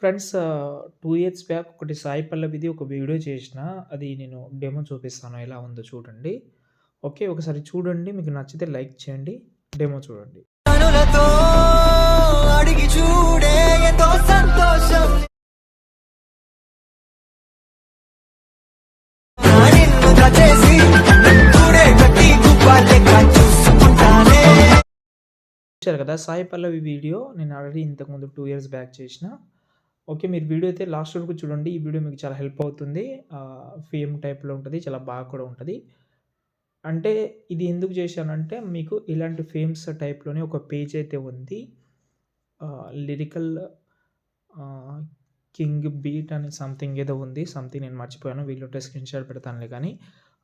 Friends 2 years back ఒకటి సాయి పల్లవిది ఒక video చేసిన. అది నేను డెమో చూపిస్తాను ఎలా ఉందో చూడండి. ఓకే. ఒకసారి చూడండి. మీకు నచ్చితే లైక్ చేయండి. డెమో చూడండి. కనులతో అడిగి చూడే ఎంతో సంతోషం నిన్ను దచేసి చూడే గట్టి గువ్వాలెక్క చూసుకుంటానే. చూశారు కదా! సాయి పల్లవి వీడియో నేను ఆల్రెడీ ఇంతకుముందు 2 ఇయర్స్ బ్యాక్ చేసిన. ఓకే. మీరు వీడియో అయితే లాస్ట్ వరకు చూడండి. ఈ వీడియో మీకు చాలా హెల్ప్ అవుతుంది. ఫేమ్ టైప్‌లో ఉంటది. చాలా బాగా కూడా ఉంటది. అంటే ఇది ఎందుకు చేశానంటే మీకు ఇలాంటి ఫేమ్స్ టైప్‌లోనే ఒక పేజ్ అయితే ఉంది. లిరికల్ ఆహ్, కింగ్ బీట్ అని సంథింగ్ ఏదో ఉంది. సంథింగ్ నేను మర్చిపోయాను. వీలుంటే స్క్రీన్‌షాట్ పెడతానులే గానీ,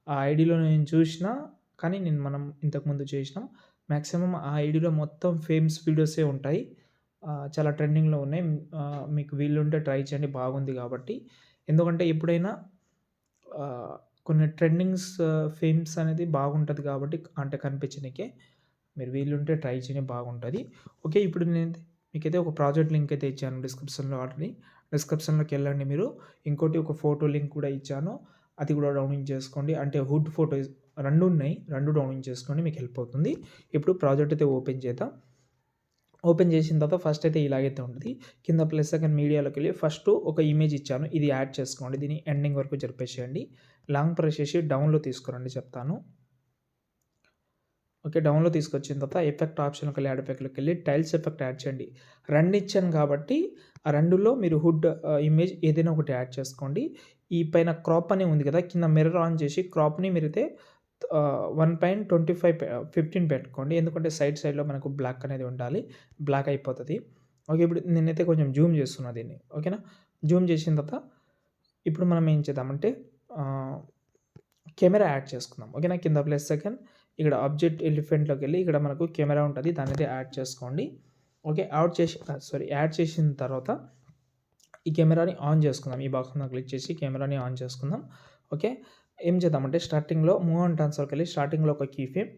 ఆ ఐడీలో నేను చూషినా, కానీ మనం ఇంతకుముందు చేసినాం. మాక్సిమం ఆ ఐడీలో మొత్తం ఫేమ్స్ వీడియోసే ఉంటాయి. చాలా ట్రెండింగ్‌లో ఉన్నాయి. మీకు వీలుంటే ట్రై చేయండి బాగుంది కాబట్టి. ఎందుకంటే ఎప్పుడైనా ఆహ్, కొన్ని ట్రెండింగ్స్ ఫేమ్స్ అనేది బాగుంటది కాబట్టి అంటే కనిపించనీకే. మీరు వీలుంటే ట్రై చేయండి బాగుంటది. ఓకే. ఇప్పుడు నేనైతే మీకైతే ఒక ప్రాజెక్ట్ లింక్ అయితే ఇచ్చాను డిస్క్రిప్షన్‌లో ఆల్రెడీ. డిస్క్రిప్షన్‌లోకెళ్ళండి మీరు. ఇంకోటి ఒక ఫోటో లింక్ కూడా ఇచ్చాను. అది కూడా డౌన్లోడ్ చేసుకోండి. అంటే హుడ్ ఫోటోస్ 2 ఉన్నాయి. 2 డౌన్లోడ్ చేసుకోండి. మీకు హెల్ప్ అవుతుంది. ఇప్పుడు ప్రాజెక్ట్ అయితే ఓపెన్ చేద్దాం. ఓపెన్ చేసిన తర్వాత ఫస్ట్ అయితే ఇలాగైతే ఉంటది. కింద ప్లస్ సెకండ్ మీడియాలోకెళ్ళి ఫస్ట్ ఒక ఇమేజ్ ఇచ్చాను. ఇది యాడ్ చేసుకోండి. దీన్ని ఎండింగ్ వరకు జరిపేసేయండి. లాంగ్ ప్రెస్ చేసి డౌన్‌లో తీసుకురండి చెప్తాను. ఓకే. డౌన్‌లో తీసుకొచ్చిన తర్వాత ఎఫెక్ట్ ఆప్షన్‌లోకెళ్ళి యాడ్ ఎఫెక్ట్‌లోకెళ్ళి టైల్స్ ఎఫెక్ట్ యాడ్ చేయండి. 2 ఇచ్చాను కాబట్టి ఆ 2లో మీరు హుడ్ ఇమేజ్ ఏదైనా ఒకటి యాడ్ చేసుకోండి. ఈ పైన క్రాప్ అని ఉంది కదా! కింద మిర్రర్ ఆన్ చేసి క్రాప్‌ని మీరైతే 1.15 పెట్టుకోండి. ఎందుకంటే సైడ్‌లో మనకు బ్లాక్ అనేది ఉండాలి. బ్లాక్ అయిపోతది. ఓకే. ఇప్పుడు నేనైతే కొంచెం జూమ్ చేస్తున్నా దీన్ని. ఓకేనా? జూమ్ చేసిన తర్వాత ఇప్పుడు మనం ఏం చేద్దామంటే ఆహ్, కెమెరా యాడ్ చేసుకుందాం. ఓకేనా? కింద ప్లస్ సెకండ్ ఇక్కడ ఆబ్జెక్ట్ ఎలిఫెంట్‌లోకెళ్ళి ఇక్కడ మనకు కెమెరా ఉంటది. దాన్నయితే యాడ్ చేసుకోండి. ఓకే. యాడ్ చేసిన తర్వాత ఈ కెమెరాని ఆన్ చేసుకుందాం. ఈ బాక్స్ మీద క్లిక్ చేసి కెమెరాని ఆన్ చేసుకుందాం. ఓకే. ఏం చేద్దామంటే స్టార్టింగ్‌లో మూవ్ ఆన్ ట్రాన్స్‌ఫర్‌కెళ్ళి స్టార్టింగ్‌లో ఒక కీ ఫ్రేమ్,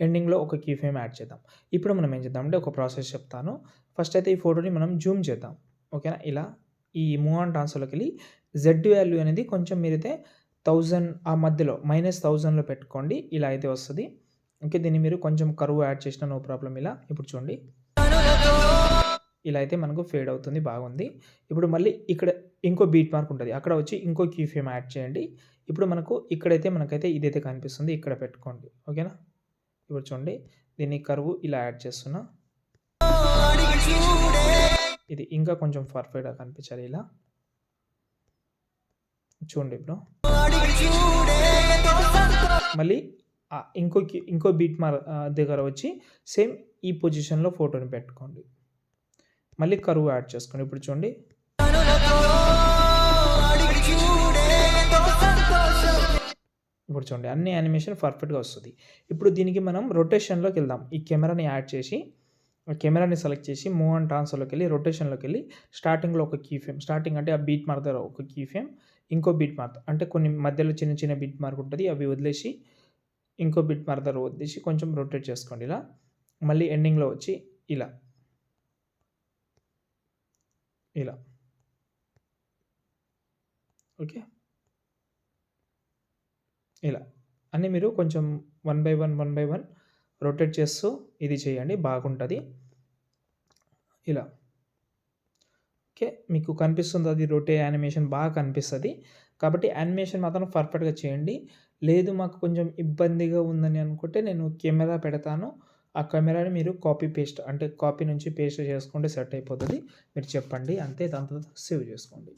ఎండింగ్‌లో ఒక కీ ఫ్రేమ్ యాడ్ చేద్దాం. ఇప్పుడు మనం ఏం చేద్దామంటే ఒక ప్రాసెస్ చెప్తాను. ఫస్ట్ అయితే ఈ ఫోటోని మనం జూమ్ చేద్దాం. ఓకేనా? ఇలా ఈ మూవ్ ఆన్ ట్రాన్స్‌ఫర్‌లోకెళ్ళి జెడ్ వాల్యూ అనేది కొంచెం మీరైతే 1000 ఆ మధ్యలో -1000లో పెట్టుకోండి. ఇలా అయితే వస్తది. ఓకే. దీన్ని మీరు కొంచెం కర్వ్ యాడ్ చేసినా నో ప్రాబ్లమ్ ఇలా. ఇప్పుడు చూడండి. ఇలా అయితే మనకు ఫేడ్ అవుతుంది. బాగుంది. ఇప్పుడు మళ్ళీ ఇక్కడ ఇంకో బీట్ మార్క్ ఉంటది. అక్కడ వచ్చి ఇంకో కీ ఫ్రేమ్ యాడ్ చేయండి. ఇప్పుడు ఇక్కడైతే మనకైతే ఇదైతే కనిపిస్తుంది. ఇక్కడ పెట్టుకోండి. ఓకేనా? ఇప్పుడు చూడండి. దీన్ని కర్వ్ ఇలా యాడ్ చేస్తున్నా. అడిగి చూడే ఇది ఇంకా కొంచెం పర్ఫెక్ట్‌గా కనిపించాలి ఇలా. చూడండి ఇప్పుడు. అడిగి చూడే ఎంతో సంతోషం మళ్ళీ ఇంకో బీట్ దగ్గర వచ్చి సేమ్ ఈ పొజిషన్‌లో ఫోటోని పెట్టుకోండి. మళ్ళీ కర్వ్ యాడ్ చేసుకోండి. ఇప్పుడు చూడండి. కనులతో అడిగి చూడే ఎంతో సంతోషం ఇప్పుడు చూడండి అన్ని యానిమేషన్ పర్ఫెక్ట్‌గా వస్తది. ఇప్పుడు దీనికి మనం రొటేషన్‌లోకెళ్దాం. ఈ కెమెరాని యాడ్ చేసి, కెమెరాని సెలెక్ట్ చేసి మూవ్ ఆన్ ట్రాన్స్‌ఫర్‌లోకెళ్ళి రొటేషన్‌లోకెళ్ళి స్టార్టింగ్‌లో ఒక కీ ఫ్రేమ్. స్టార్టింగ్ అంటే ఆ బీట్ మార్క్ దగ్గర ఒక కీ ఫ్రేమ్, ఇంకో బీట్ మార్క్ అంటే కొన్ని మధ్యలో చిన్న చిన్న బీట్ మార్క్ ఉంటది. అవి వదిలేసి ఇంకో బీట్ మార్క్ దగ్గర వదిలేసి కొంచెం రొటేట్ చేసుకోండి ఇలా. మళ్ళీ ఎండింగ్‌లో వచ్చి ఇలా. ఇలా. ఓకే. ఇలా. అన్నీ మీరు కొంచెం వన్ బై వన్ రొటేట్ చేస్తూ ఇది చేయండి. బాగుంటది. ఇలా. ఓకే. మీకు కనిపిస్తుందా అది యానిమేషన్ బాగా కనిపిస్తది. కాబట్టి యానిమేషన్ మాత్రం పర్ఫెక్ట్‌గా చేయండి. లేదు మాకు కొంచెం ఇబ్బందిగా ఉందని అనుకుంటే నేను కెమెరా పెడతాను. ఆ కెమెరాని మీరు కాపీ నుంచి పేస్ట్ చేసుకుంటే సెట్ అయిపోతది. మీరు చెప్పండి అంతే. దాని తర్వాత సేవ్ చేసుకోండి.